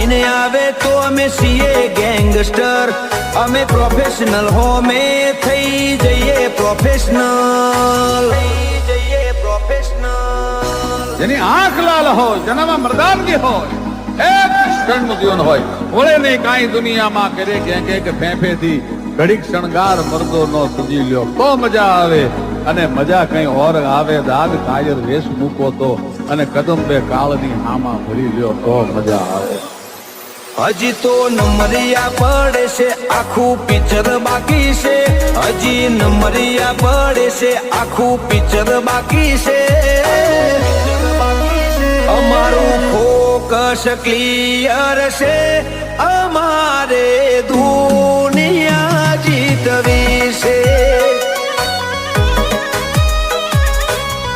લઈને આવે તો અમે છીએ ગેંગસ્ટર, અમે પ્રોફેશનલ હો મે થઈ જઈએ પ્રોફેશનલ, જેની આંખ લાલ હોય, જેનામાં મર્દાનગી હોય, એક ક્ષણનું જીવન હોય, વળે નહીં કાંઈ દુનિયામાં કરે કે ફેંફેથી ઘડીક શણગાર મર્દો નો સજી લ્યો તો મજા આવે, અને મજા કઈ ઓર આવે દાગ કાયર વેશ મૂકો તો, અને કદમ બે કાળની હામાં ભરી લ્યો તો મજા આવે. હજી તો નમરિયા પડે છે, આખું પિક્ચર બાકી છે, હજી નમરિયા પડે છે, આખું પિક્ચર બાકી છે. અમારું ફોકસ ક્લિયર છે, અમારે દુનિયા